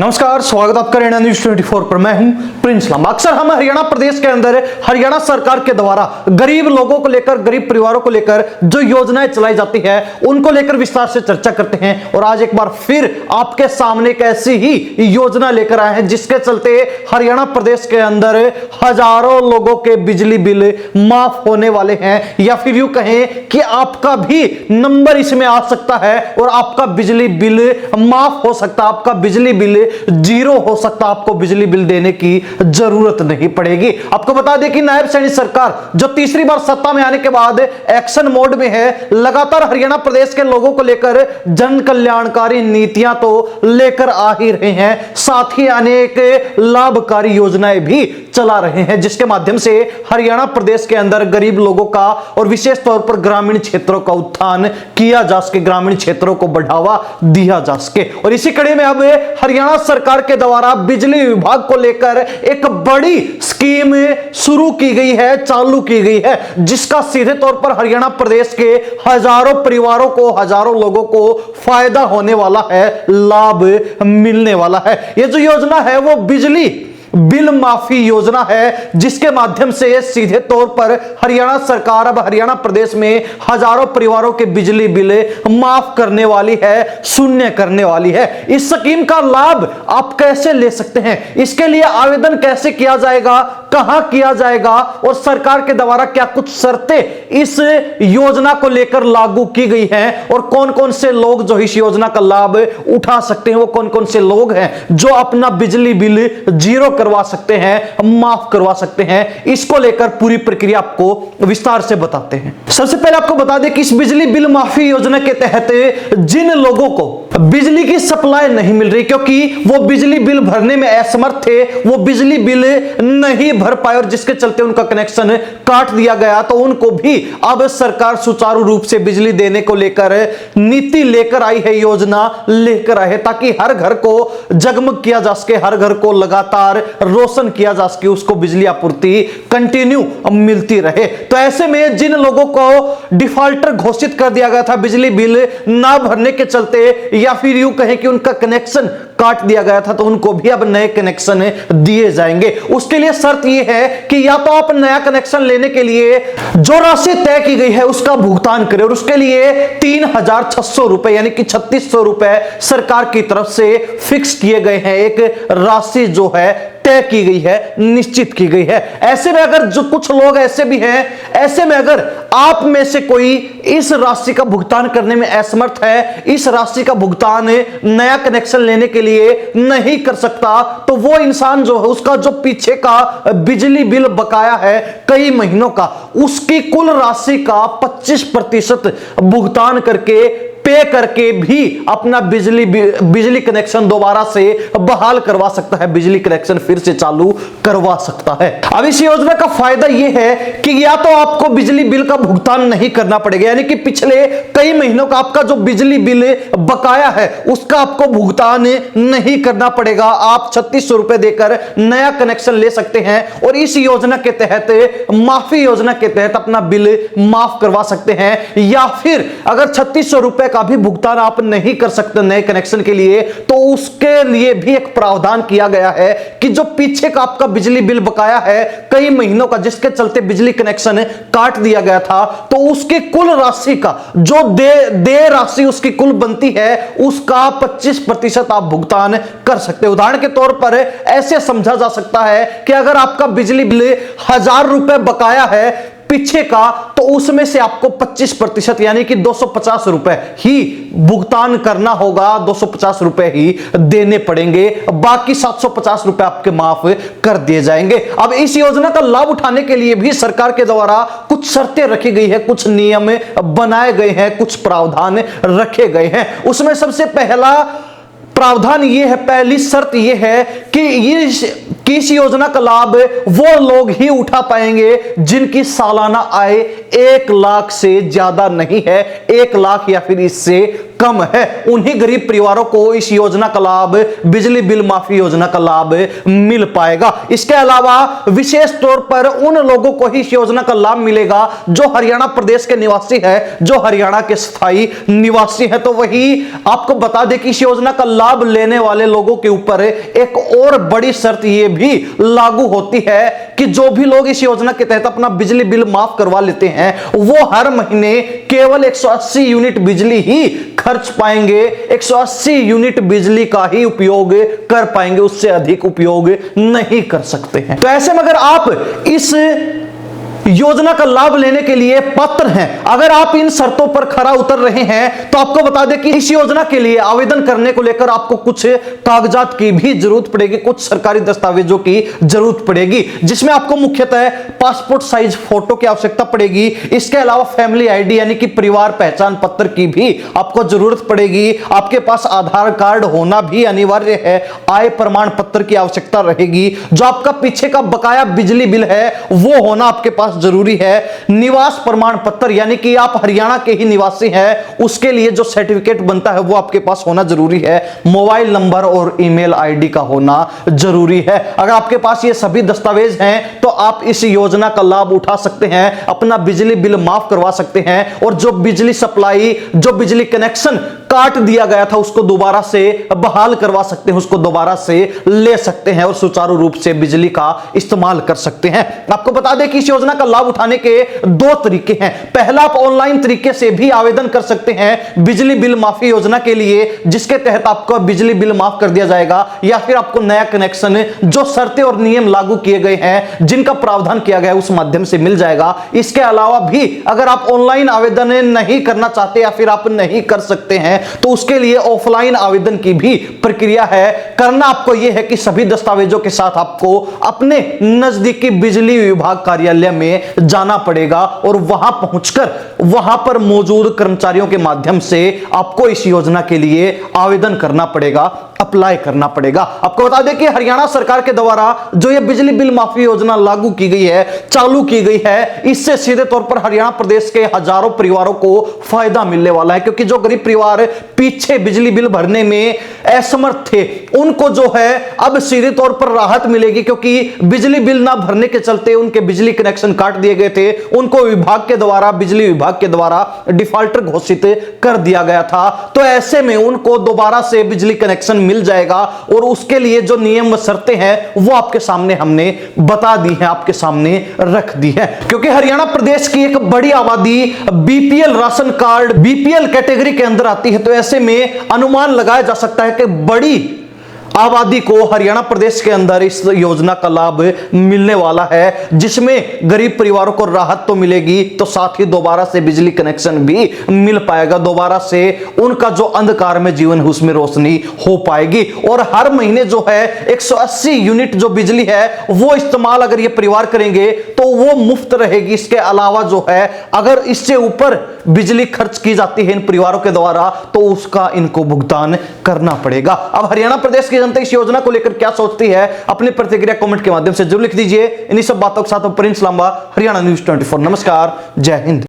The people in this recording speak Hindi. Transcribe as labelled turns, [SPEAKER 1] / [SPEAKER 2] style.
[SPEAKER 1] नमस्कार, स्वागत आपका हरियाणा न्यूज 24 पर। मैं हूं प्रिंस लामा। अक्सर हम हरियाणा प्रदेश के अंदर हरियाणा सरकार के द्वारा गरीब लोगों को लेकर, गरीब परिवारों को लेकर जो योजनाएं चलाई जाती है उनको लेकर विस्तार से चर्चा करते हैं। और आज एक बार फिर आपके सामने एक ऐसी ही योजना लेकर आए हैं जिसके चलते हरियाणा प्रदेश के अंदर हजारों लोगों के बिजली बिल माफ होने वाले हैं, या फिर यूं कहें कि आपका भी नंबर इसमें आ सकता है और आपका बिजली बिल माफ हो सकता है, आपका बिजली बिल जीरो हो सकता, आपको बिजली बिल देने की जरूरत नहीं पड़ेगी। आपको बता दें कि नायब सैनिक सरकार जो तीसरी बार सत्ता में आने के बाद एक्शन मोड में है, लगातार हरियाणा प्रदेश के लोगों को लेकर जन कल्याणकारी नीतियां तो लेकर आ ही रहे हैं, साथ ही अनेक लाभकारी योजनाएं भी चला रहे हैं जिसके माध्यम से हरियाणा प्रदेश के अंदर गरीब लोगों का और विशेष तौर पर ग्रामीण क्षेत्रों का उत्थान किया जा सके, ग्रामीण क्षेत्रों को बढ़ावा दिया जा सके। और इसी कड़ी में अब हरियाणा सरकार के द्वारा बिजली विभाग को लेकर एक बड़ी स्कीम शुरू की गई है, चालू की गई है, जिसका सीधे तौर पर हरियाणा प्रदेश के हजारों परिवारों को, हजारों लोगों को फायदा होने वाला है, लाभ मिलने वाला है। यह जो योजना है वो बिजली बिल माफी योजना है, जिसके माध्यम से सीधे तौर पर हरियाणा सरकार अब हरियाणा प्रदेश में हजारों परिवारों के बिजली बिल माफ करने वाली है, शून्य करने वाली है। इस स्कीम का लाभ आप कैसे ले सकते हैं, इसके लिए आवेदन कैसे किया जाएगा, कहां किया जाएगा और सरकार के द्वारा क्या कुछ शर्तें इस योजना को लेकर लागू की गई हैं और कौन कौन से लोग जो इस योजना का लाभ उठा सकते हैं, वो कौन कौन से लोग हैं जो अपना बिजली बिल जीरो करवा सकते हैं, माफ करवा सकते हैं, इसको लेकर पूरी प्रक्रिया आपको विस्तार से बताते हैं। सबसे पहले आपको बता दें कि इस बिजली बिल माफी योजना के तहत जिन लोगों को बिजली की सप्लाई नहीं मिल रही क्योंकि वो बिजली बिल भरने में असमर्थ थे, वो बिजली बिल नहीं भर पाए और जिसके चलते उनका कनेक्शन काट दिया गया, तो उनको भी अब सरकार सुचारू रूप से बिजली देने को लेकर नीति लेकर आई है, योजना लेकर आई है, ताकि हर घर को जगमग किया जा सके, हर घर को लगातार रोशन किया जा सके, उसको बिजली आपूर्ति कंटिन्यू मिलती रहे। तो ऐसे में जिन लोगों को डिफॉल्टर घोषित कर दिया गया था बिजली बिल ना भरने के चलते, या फिर यूं कहें कि उनका कनेक्शन काट दिया गया था, तो उनको भी अब नए कनेक्शन दिए जाएंगे। उसके लिए शर्त यह है कि या तो आप नया कनेक्शन लेने के लिए जो राशि तय की गई है उसका भुगतान करें, और उसके लिए 3,600 रुपए यानी कि 3,600 रुपए सरकार की तरफ से फिक्स किए गए हैं। एक राशि जो है तय की गई है, निश्चित की गई है। ऐसे में अगर जो कुछ लोग ऐसे भी हैं, ऐसे में अगर आप में से कोई इस राशि का भुगतान करने में असमर्थ है, इस राशि का भुगतान नया कनेक्शन लेने के लिए नहीं कर सकता, तो वो इंसान जो है उसका जो पीछे का बिजली बिल बकाया है कई महीनों का, उसकी कुल राशि का 25% भुगतान करके पे करके भी अपना बिजली कनेक्शन दोबारा से बहाल करवा सकता है, बिजली कनेक्शन फिर से चालू करवा सकता है। अब इस योजना का फायदा यह है कि या तो आपको बिजली बिल का भुगतान नहीं करना पड़ेगा, यानी कि पिछले कई महीनों का आपका जो बिजली बिल बकाया है उसका आपको भुगतान नहीं करना पड़ेगा। आप 3,600 रुपए देकर नया कनेक्शन ले सकते हैं और इस योजना के तहत, माफी योजना के तहत अपना बिल माफ करवा सकते हैं। या फिर अगर 3,600 रुपए का भी भुगतान आप नहीं कर सकते नए कनेक्शन के लिए, तो उसके लिए भी एक प्रावधान किया गया है कि जो पीछे का आपका बिजली बिल बकाया है कई महीनों का, जिसके चलते बिजली कनेक्शन काट दिया गया था, तो उसकी कुल राशि का जो दे राशि उसकी कुल बनती है उसका 25% आप भुगतान कर सकते हैं। उदाहरण के तौर पर ऐसे समझा जा सकता है कि अगर आपका बिजली बिल 1,000 रुपए बकाया है पीछे का, तो उसमें से आपको 25% यानी कि 250 रुपए ही भुगतान करना होगा, 250 रुपए ही देने पड़ेंगे, बाकी 750 रुपए आपके माफ कर दिए जाएंगे। अब इस योजना का लाभ उठाने के लिए भी सरकार के द्वारा कुछ शर्तें रखी गई है, कुछ नियम बनाए गए हैं, कुछ प्रावधान रखे गए हैं। उसमें सबसे पहला प्रावधान यह है, पहली शर्त यह है कि ये कि इस योजना का लाभ वो लोग ही उठा पाएंगे जिनकी सालाना आय 1 लाख से ज्यादा नहीं है, 1 लाख या फिर इससे कम है। उन्हीं गरीब परिवारों को इस योजना का लाभ, बिजली बिल माफी योजना का लाभ मिल पाएगा। इसके अलावा विशेष तौर पर उन लोगों को ही इस योजना का लाभ मिलेगा जो हरियाणा प्रदेश के निवासी है, जो हरियाणा के स्थायी निवासी है। तो वही आपको बता दें कि इस योजना का लाभ लेने वाले लोगों के ऊपर एक और बड़ी शर्त यह भी लागू होती है कि जो भी लोग इस योजना के तहत अपना बिजली बिल माफ करवा लेते हैं वो हर महीने केवल 180 यूनिट बिजली ही खर्च पाएंगे, 180 यूनिट बिजली का ही उपयोग कर पाएंगे, उससे अधिक उपयोग नहीं कर सकते हैं। तो ऐसे में अगर आप इस योजना का लाभ लेने के लिए पात्र हैं, अगर आप इन शर्तों पर खरा उतर रहे हैं, तो आपको बता दें कि इस योजना के लिए आवेदन करने को लेकर आपको कुछ कागजात की भी जरूरत पड़ेगी, कुछ सरकारी दस्तावेजों की जरूरत पड़ेगी, जिसमें आपको मुख्यतः पासपोर्ट साइज फोटो की आवश्यकता पड़ेगी। इसके अलावा फैमिली आईडी यानी कि परिवार पहचान पत्र की भी आपको जरूरत पड़ेगी। आपके पास आधार कार्ड होना भी अनिवार्य है, आय प्रमाण पत्र की आवश्यकता रहेगी, जो आपका पीछे का बकाया बिजली बिल है वो होना आपके पास जरूरी है। निवास प्रमाण पत्र यानी कि आप हरियाणा के ही निवासी हैं, उसके लिए जो सर्टिफिकेट बनता है वो आपके पास होना जरूरी है। मोबाइल नंबर और ईमेल आईडी का होना जरूरी है। अगर आपके पास ये सभी दस्तावेज हैं तो आप इस योजना का लाभ उठा सकते हैं, अपना बिजली बिल माफ करवा सकते हैं और जो बिजली सप्लाई, जो बिजली कनेक्शन काट दिया गया था उसको दोबारा से बहाल करवा सकते हैं, उसको दोबारा से ले सकते हैं और सुचारू रूप से बिजली का इस्तेमाल कर सकते हैं। आपको बता दें कि इस योजना का लाभ उठाने के 2 तरीके हैं। पहला, आप ऑनलाइन तरीके से भी आवेदन कर सकते हैं बिजली बिल माफी योजना के लिए, जिसके तहत आपको बिजली बिल माफ कर दिया जाएगा, या फिर आपको नया कनेक्शन, जो शर्तें और नियम लागू किए गए हैं, जिनका प्रावधान किया गया है, उस माध्यम से मिल जाएगा। इसके अलावा भी अगर आप ऑनलाइन आवेदन नहीं करना चाहते या फिर आप नहीं कर सकते हैं तो उसके लिए ऑफलाइन आवेदन की भी प्रक्रिया है। करना आपको यह है कि सभी दस्तावेजों के साथ आपको अपने नजदीकी बिजली विभाग कार्यालय में जाना पड़ेगा और वहां पहुंचकर वहां पर मौजूद कर्मचारियों के माध्यम से आपको इस योजना के लिए आवेदन करना पड़ेगा, अप्लाई करना पड़ेगा। आपको बता दें कि हरियाणा सरकार के द्वारा जो ये बिजली बिल माफी योजना लागू की गई है, चालू की गई है, इससे सीधे तौर पर हरियाणा प्रदेश के हजारों परिवारों को फायदा मिलने वाला है, क्योंकि जो गरीब परिवार पीछे बिजली बिल भरने में असमर्थ थे उनको जो है अब सीधे तौर पर राहत मिलेगी, क्योंकि बिजली बिल ना भरने के चलते उनके बिजली कनेक्शन काट दिए गए थे, उनको विभाग के द्वारा, बिजली विभाग के द्वारा डिफॉल्टर घोषित कर दिया गया था। तो ऐसे में उनको दोबारा से बिजली कनेक्शन मिल जाएगा और उसके लिए जो नियम शर्तें हैं वो आपके सामने हमने बता दी हैं, आपके सामने रख दी है। क्योंकि हरियाणा प्रदेश की एक बड़ी आबादी BPL ration card, BPL category के अंदर आती है, तो ऐसे में अनुमान लगाया जा सकता है कि बड़ी आबादी को हरियाणा प्रदेश के अंदर इस योजना का लाभ मिलने वाला है, जिसमें गरीब परिवारों को राहत तो मिलेगी, तो साथ ही दोबारा से बिजली कनेक्शन भी मिल पाएगा, दोबारा से उनका जो अंधकार में जीवन है उसमें रोशनी हो पाएगी। और हर महीने जो है 180 यूनिट जो बिजली है वो इस्तेमाल अगर ये परिवार करेंगे तो वो मुफ्त रहेगी। इसके अलावा जो है अगर इससे ऊपर बिजली खर्च की जाती है इन परिवारों के द्वारा तो उसका इनको भुगतान करना पड़ेगा। अब हरियाणा प्रदेश की जनता इस योजना को लेकर क्या सोचती है, अपनी प्रतिक्रिया कमेंट के माध्यम से जरूर लिख दीजिए। इन्हीं सब बातों के साथ प्रिंस लांबा, हरियाणा न्यूज़ 24। नमस्कार, जय हिंद।